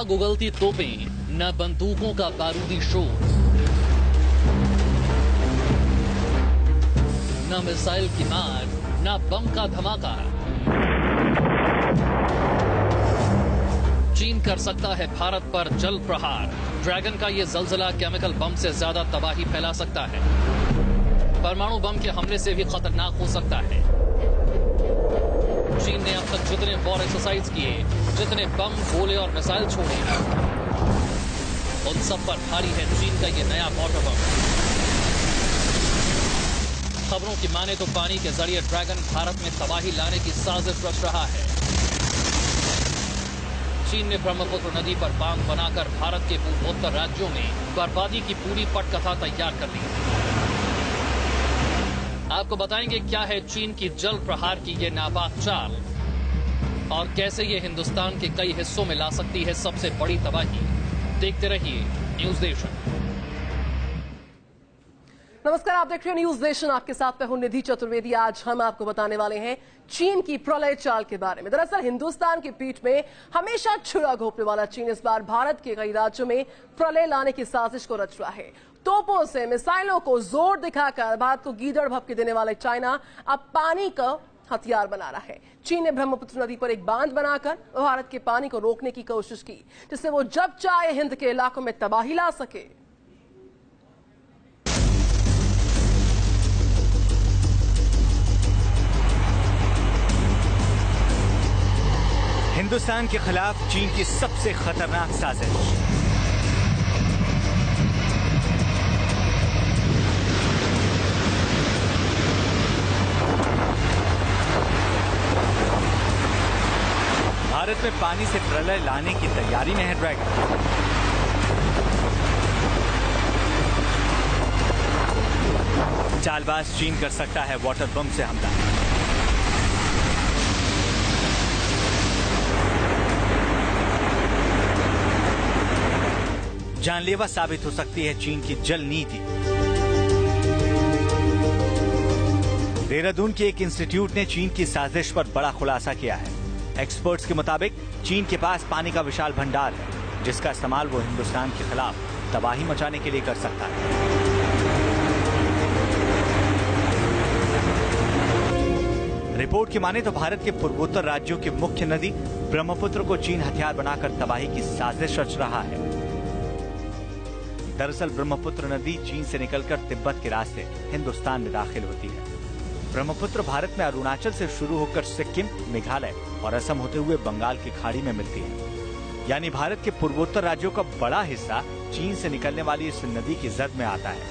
आग उगलती तोपें, न बंदूकों का बारूदी शोर, न मिसाइल की मार, न बम का धमाका। चीन कर सकता है भारत पर जल प्रहार। ड्रैगन का यह जलजला केमिकल बम से ज्यादा तबाही फैला सकता है। परमाणु बम के हमले से भी खतरनाक हो सकता है। चीन ने अब तक जितने वॉर एक्सरसाइज किए, जितने बम, गोले और मिसाइल छोड़े, उन सब पर भारी है चीन का यह नया वाटर बम। खबरों की माने तो पानी के जरिए ड्रैगन भारत में तबाही लाने की साजिश रच रहा है। चीन ने ब्रह्मपुत्र नदी पर बांध बनाकर भारत के पूर्वोत्तर राज्यों में बर्बादी की पूरी पटकथा तैयार कर ली। आपको बताएंगे क्या है चीन की जल प्रहार की ये नापाक चाल और कैसे ये हिंदुस्तान के कई हिस्सों में ला सकती है सबसे बड़ी तबाही। देखते रहिए न्यूज नेशन। नमस्कार, आप देख रहे हैं न्यूज नेशन। आपके साथ मैं हूं निधि चतुर्वेदी। आज हम आपको बताने वाले हैं चीन की प्रलय चाल के बारे में। दरअसल हिंदुस्तान की पीठ में हमेशा छुरा घोंपने वाला चीन इस बार भारत के कई राज्यों में प्रलय लाने की साजिश को रच रहा है। तोपों से मिसाइलों को जोर दिखाकर भारत को गीदड़ भभके देने वाले चाइना अब पानी का हथियार बना रहा है। चीन ने ब्रह्मपुत्र नदी पर एक बांध बनाकर भारत के पानी को रोकने की कोशिश की, जिससे वो जब चाहे हिंद के इलाकों में तबाही ला सके। हिंदुस्तान के खिलाफ चीन की सबसे खतरनाक साजिश। भारत में पानी से प्रलय लाने की तैयारी में है ड्रैगन। चालबाज चीन कर सकता है वाटर बम से हमला। जानलेवा साबित हो सकती है चीन की जल नीति। देहरादून के एक इंस्टीट्यूट ने चीन की साजिश पर बड़ा खुलासा किया है। एक्सपर्ट्स के मुताबिक चीन के पास पानी का विशाल भंडार है, जिसका इस्तेमाल वो हिंदुस्तान के खिलाफ तबाही मचाने के लिए कर सकता है। रिपोर्ट की माने तो भारत के पूर्वोत्तर राज्यों की मुख्य नदी ब्रह्मपुत्र को चीन हथियार बनाकर तबाही की साजिश रच रहा है। दरअसल ब्रह्मपुत्र नदी चीन से निकलकर तिब्बत के रास्ते हिंदुस्तान में दाखिल होती है। ब्रह्मपुत्र भारत में अरुणाचल से शुरू होकर सिक्किम, मेघालय और असम होते हुए बंगाल की खाड़ी में मिलती है। यानी भारत के पूर्वोत्तर राज्यों का बड़ा हिस्सा चीन से निकलने वाली इस नदी की जद में आता है।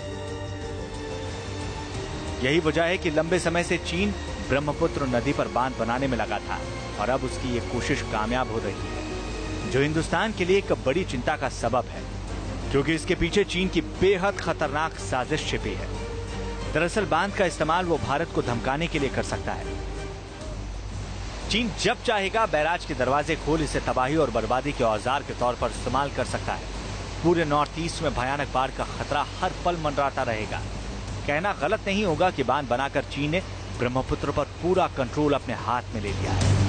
यही वजह है कि लंबे समय से चीन ब्रह्मपुत्र नदी पर बांध बनाने में लगा था और अब उसकी ये कोशिश कामयाब हो रही है, जो हिंदुस्तान के लिए एक बड़ी चिंता का सबब है, क्योंकि इसके पीछे चीन की बेहद खतरनाक साजिश छिपी है। दरअसल बांध का इस्तेमाल वो भारत को धमकाने के लिए कर सकता है। चीन जब चाहेगा बैराज के दरवाजे खोल इसे तबाही और बर्बादी के औजार के तौर पर इस्तेमाल कर सकता है। पूरे नॉर्थ ईस्ट में भयानक बाढ़ का खतरा हर पल मंडराता रहेगा। कहना गलत नहीं होगा कि बांध बनाकर चीन ने ब्रह्मपुत्र पर पूरा कंट्रोल अपने हाथ में ले लिया है।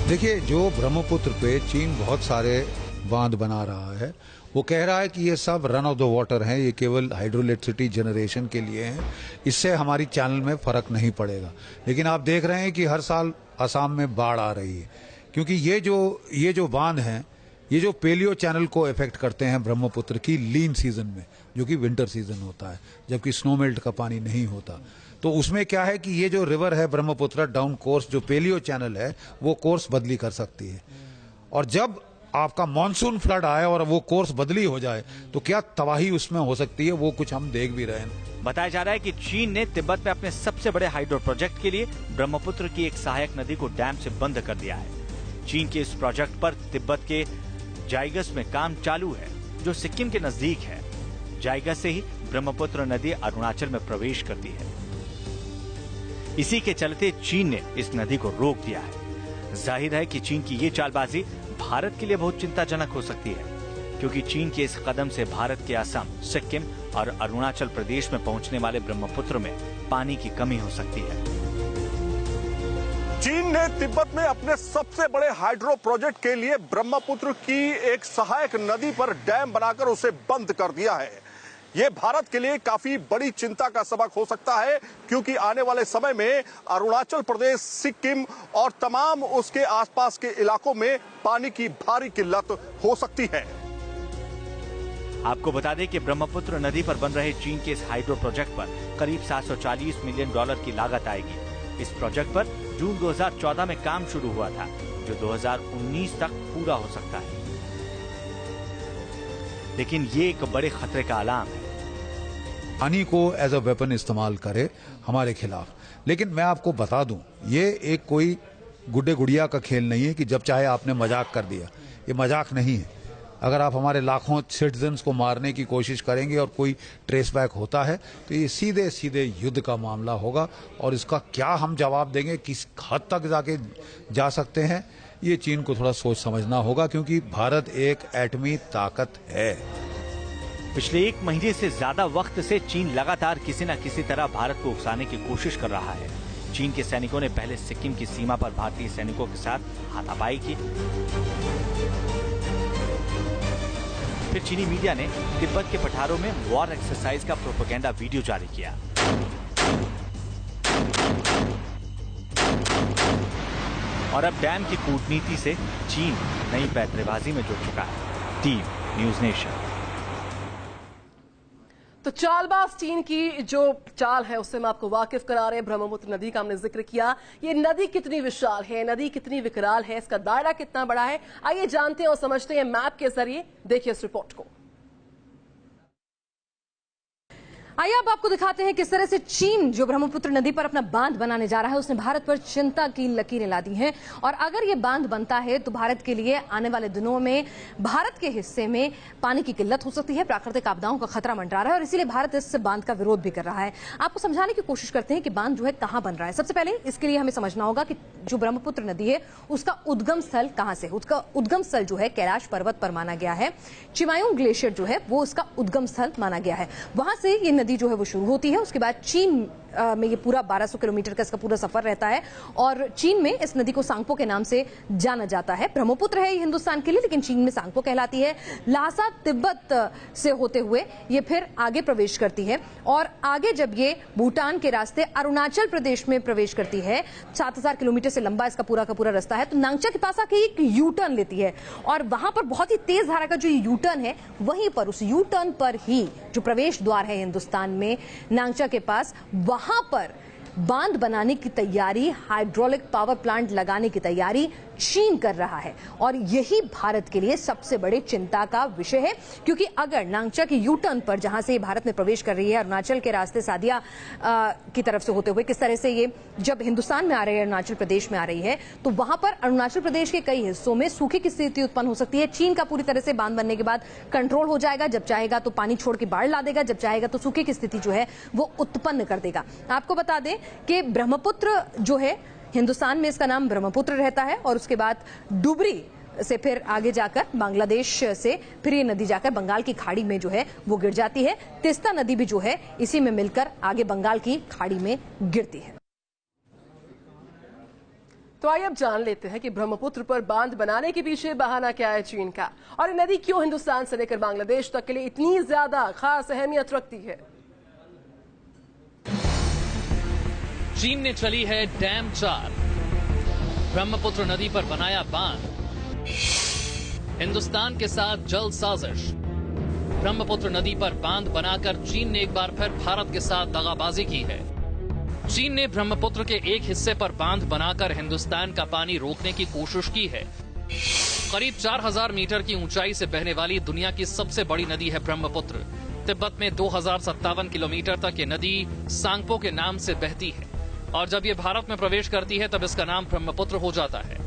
देखिए, जो ब्रह्मपुत्र पे चीन बहुत सारे बांध बना रहा है, वो कह रहा है कि ये सब रन ऑफ द वाटर हैं, ये केवल हाइड्रोइलेक्ट्रिसिटी जनरेशन के लिए हैं, इससे हमारी चैनल में फर्क नहीं पड़ेगा। लेकिन आप देख रहे हैं कि हर साल असम में बाढ़ आ रही है, क्योंकि ये जो बांध हैं, ये जो पेलियो चैनल को इफेक्ट करते हैं ब्रह्मपुत्र की लीन सीजन में, जो कि विंटर सीजन होता है, जबकि स्नोमेल्ट का पानी नहीं होता। तो उसमें क्या है कि ये जो रिवर है ब्रह्मपुत्र डाउन कोर्स, जो पेलियो चैनल है, वो कोर्स बदली कर सकती है। और जब आपका मॉनसून फ्लड आए और वो कोर्स बदली हो जाए तो क्या तबाही उसमें हो सकती है, वो कुछ हम देख भी रहे हैं। बताया जा रहा है कि चीन ने तिब्बत में अपने सबसे बड़े हाइड्रो प्रोजेक्ट के लिए ब्रह्मपुत्र की एक सहायक नदी को डैम से बंद कर दिया है। चीन के इस प्रोजेक्ट पर तिब्बत के जायगस में काम चालू है, जो सिक्किम के नजदीक है। जायगस से ही ब्रह्मपुत्र नदी अरुणाचल में प्रवेश करती है। इसी के चलते चीन ने इस नदी को रोक दिया है। जाहिर है कि चीन की ये चालबाजी भारत के लिए बहुत चिंताजनक हो सकती है, क्योंकि चीन के इस कदम से भारत के असम, सिक्किम और अरुणाचल प्रदेश में पहुंचने वाले ब्रह्मपुत्र में पानी की कमी हो सकती है। चीन ने तिब्बत में अपने सबसे बड़े हाइड्रो प्रोजेक्ट के लिए ब्रह्मपुत्र की एक सहायक नदी पर डैम बनाकर उसे बंद कर दिया है। यह भारत के लिए काफी बड़ी चिंता का सबक हो सकता है, क्योंकि आने वाले समय में अरुणाचल प्रदेश, सिक्किम और तमाम उसके आसपास के इलाकों में पानी की भारी किल्लत हो सकती है। आपको बता दें कि ब्रह्मपुत्र नदी पर बन रहे चीन के इस हाइड्रो प्रोजेक्ट पर करीब $740 मिलियन की लागत आएगी। इस प्रोजेक्ट पर जून 2014 में काम शुरू हुआ था, जो 2019 तक पूरा हो सकता है। लेकिन ये एक बड़े खतरे का अलार्म है। पानी को एज अ वेपन इस्तेमाल करे हमारे खिलाफ। लेकिन मैं आपको बता दूं, ये एक कोई गुड्डे गुड़िया का खेल नहीं है कि जब चाहे आपने मजाक कर दिया। ये मजाक नहीं है। अगर आप हमारे लाखों सिटीजन्स को मारने की कोशिश करेंगे और कोई ट्रेस बैक होता है तो ये सीधे सीधे युद्ध का मामला होगा, और इसका क्या हम जवाब देंगे, किस हद तक जाके जा सकते हैं, ये चीन को थोड़ा सोच समझना होगा, क्योंकि भारत एक एटमी ताकत है। पिछले 1 महीने से ज्यादा वक्त से चीन लगातार किसी न किसी तरह भारत को उकसाने की कोशिश कर रहा है। चीन के सैनिकों ने पहले सिक्किम की सीमा पर भारतीय सैनिकों के साथ हाथापाई की। फिर चीनी मीडिया ने तिब्बत के पठारों में वॉर एक्सरसाइज का प्रोपेगेंडा वीडियो जारी किया। और अब डैम की कूटनीति से चीन नई पैंतरेबाजी में जुट चुका है। Team news nation. तो चालबाज चीन की जो चाल है उससे हम आपको वाकिफ करा रहे हैं। ब्रह्मपुत्र नदी का हमने जिक्र किया। ये नदी कितनी विशाल है, नदी कितनी विकराल है, इसका दायरा कितना बड़ा है, आइए जानते हैं और समझते हैं मैप के जरिए। देखिए इस रिपोर्ट को। आइए अब आपको दिखाते हैं किस तरह से चीन जो ब्रह्मपुत्र नदी पर अपना बांध बनाने जा रहा है, उसने भारत पर चिंता की लकीरें ला दी हैं। और अगर ये बांध बनता है तो भारत के लिए आने वाले दिनों में भारत के हिस्से में पानी की किल्लत हो सकती है, प्राकृतिक आपदाओं का खतरा मंडरा रहा है, और इसीलिए भारत इस बांध का विरोध भी कर रहा है। आपको समझाने की कोशिश करते हैं कि बांध जो है कहां बन रहा है। सबसे पहले इसके लिए हमें समझना होगा कि जो ब्रह्मपुत्र नदी है उसका उद्गम स्थल कहां से, उसका उद्गम स्थल जो है कैलाश पर्वत पर माना गया है। चिमायूंग ग्लेशियर जो है वो उसका उद्गम स्थल माना गया है। वहां से ये नदी जो है वो शुरू होती है। उसके बाद चीन में ये पूरा 1200 किलोमीटर का इसका पूरा सफर रहता है, और चीन में इस नदी को सांगपो के नाम से जाना जाता है। ब्रह्मपुत्र है ये हिंदुस्तान के लिए, लेकिन चीन में सांगपो कहलाती है। लहासा तिब्बत से होते हुए ये फिर आगे प्रवेश करती है, और आगे जब ये भूटान के रास्ते अरुणाचल प्रदेश में प्रवेश करती है, 7000 किलोमीटर से लंबा इसका पूरा का पूरा रास्ता है, तो नांगचा के पास आके एक यू टर्न लेती है, और वहां पर बहुत ही तेज धारा का जो यू टर्न है, वहीं पर उस यू टर्न पर ही जो प्रवेश द्वार है हिंदुस्तान में नांगचा के पास, वहां पर बांध बनाने की तैयारी, हाइड्रोलिक पावर प्लांट लगाने की तैयारी चीन कर रहा है। और यही भारत के लिए सबसे बड़े चिंता का विषय है, क्योंकि अगर नांगचा की यू टर्न पर, जहां से भारत में प्रवेश कर रही है अरुणाचल के रास्ते सादिया की तरफ से होते हुए, किस तरह से ये जब हिंदुस्तान में आ रही है, अरुणाचल प्रदेश में आ रही है, तो वहां पर अरुणाचल प्रदेश के कई हिस्सों में सूखे की स्थिति उत्पन्न हो सकती है। चीन का पूरी तरह से बांध बनने के बाद कंट्रोल हो जाएगा, जब चाहेगा तो पानी छोड़ के बाढ़ ला देगा, जब चाहेगा तो सूखे की स्थिति जो है वो उत्पन्न कर देगा। आपको बता दें कि ब्रह्मपुत्र जो है हिंदुस्तान में इसका नाम ब्रह्मपुत्र रहता है, और उसके बाद डुबरी से फिर आगे जाकर बांग्लादेश से फिर ये नदी जाकर बंगाल की खाड़ी में जो है वो गिर जाती है। तिस्ता नदी भी जो है इसी में मिलकर आगे बंगाल की खाड़ी में गिरती है। तो आइए अब जान लेते हैं कि ब्रह्मपुत्र पर बांध बनाने के पीछे बहाना क्या है चीन का, और ये नदी क्यों हिंदुस्तान से लेकर बांग्लादेश तक के लिए इतनी ज्यादा खास अहमियत रखती है। चीन ने चली है डैम चाल, ब्रह्मपुत्र नदी पर बनाया बांध, हिंदुस्तान के साथ जल साजिश। ब्रह्मपुत्र नदी पर बांध बनाकर चीन ने एक बार फिर भारत के साथ दगाबाजी की है। चीन ने ब्रह्मपुत्र के एक हिस्से पर बांध बनाकर हिंदुस्तान का पानी रोकने की कोशिश की है। करीब 4000 मीटर की ऊंचाई से बहने वाली दुनिया की सबसे बड़ी नदी है ब्रह्मपुत्र। तिब्बत में 2057 किलोमीटर तक ये नदी सांगपो के नाम से बहती है, और जब ये भारत में प्रवेश करती है तब इसका नाम ब्रह्मपुत्र हो जाता है।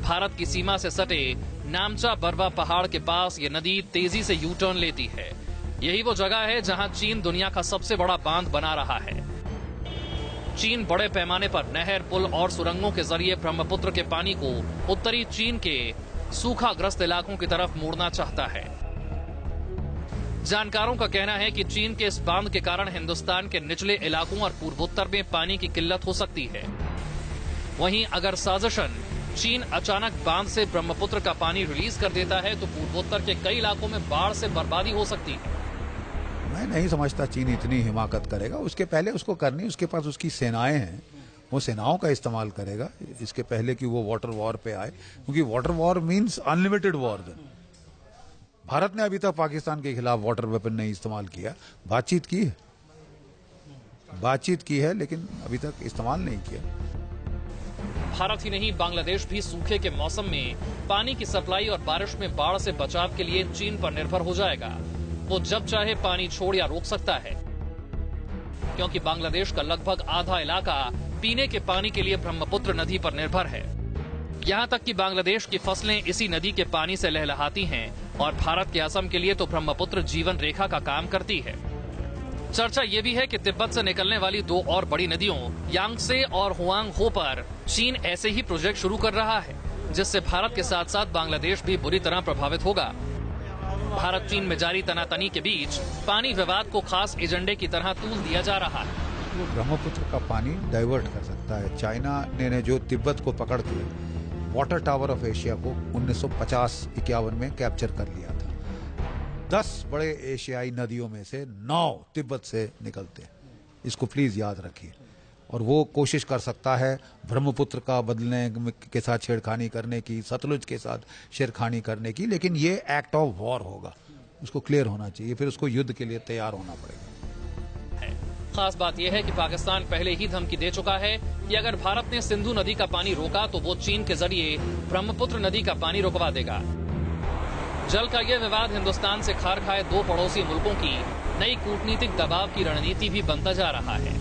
भारत की सीमा से सटे नामचा बरवा पहाड़ के पास ये नदी तेजी से यू टर्न लेती है। यही वो जगह है जहां चीन दुनिया का सबसे बड़ा बांध बना रहा है। चीन बड़े पैमाने पर नहर, पुल और सुरंगों के जरिए ब्रह्मपुत्र के पानी को उत्तरी चीन के सूखाग्रस्त इलाकों की तरफ मोड़ना चाहता है। जानकारों का कहना है कि चीन के इस बांध के कारण हिंदुस्तान के निचले इलाकों और पूर्वोत्तर में पानी की किल्लत हो सकती है। वहीं अगर साजिशन चीन अचानक बांध से ब्रह्मपुत्र का पानी रिलीज कर देता है तो पूर्वोत्तर के कई इलाकों में बाढ़ से बर्बादी हो सकती है। मैं नहीं समझता चीन इतनी हिमाकत करेगा। उसके पहले उसको करनी, उसके पास उसकी सेनाएं हैं, वो सेनाओं का इस्तेमाल करेगा इसके पहले कि वो वाटर वॉर पे आए, क्योंकि water war means unlimited war. Bharat ने अभी तक पाकिस्तान के खिलाफ वाटर वेपन नहीं इस्तेमाल किया। बातचीत की है लेकिन अभी तक इस्तेमाल नहीं किया। भारत ही नहीं, बांग्लादेश भी सूखे के मौसम में पानी की सप्लाई और बारिश में बाढ़ से बचाव के लिए चीन पर निर्भर हो जाएगा। वो जब चाहे पानी छोड़ या रोक सकता है, क्योंकि बांग्लादेश का लगभग आधा इलाका पीने के पानी के लिए ब्रह्मपुत्र नदी पर निर्भर है। यहाँ तक कि बांग्लादेश की फसलें इसी नदी के पानी से लहलहाती हैं और भारत के असम के लिए तो ब्रह्मपुत्र जीवन रेखा का काम करती है। चर्चा ये भी है कि तिब्बत से निकलने वाली दो और बड़ी नदियों यांगसे और हुआंग हो पर चीन ऐसे ही प्रोजेक्ट शुरू कर रहा है, जिससे भारत के साथ साथ बांग्लादेश भी बुरी तरह प्रभावित होगा। भारत चीन में जारी तनातनी के बीच पानी विवाद को खास एजेंडे की तरह तूल दिया जा रहा है। ब्रह्मपुत्र का पानी डाइवर्ट कर सकता है। चाइना ने जो तिब्बत को पकड़ के वाटर टावर ऑफ एशिया को 1950-51 में कैप्चर कर लिया था। 10 बड़े एशियाई नदियों में से 9 तिब्बत से निकलते हैं, इसको प्लीज याद रखिए। और वो कोशिश कर सकता है ब्रह्मपुत्र का बदलने के साथ छेड़खानी करने की, सतलुज के साथ छेड़खानी करने की, लेकिन ये एक्ट ऑफ वॉर होगा, उसको क्लियर होना चाहिए, फिर उसको युद्ध के लिए तैयार होना पड़ेगा। खास बात यह है कि पाकिस्तान पहले ही धमकी दे चुका है कि अगर भारत ने सिंधु नदी का पानी रोका तो वो चीन के जरिए ब्रह्मपुत्र नदी का पानी रुकवा देगा। जल का यह विवाद हिंदुस्तान से खार खाए दो पड़ोसी मुल्कों की नई कूटनीतिक दबाव की रणनीति भी बनता जा रहा है।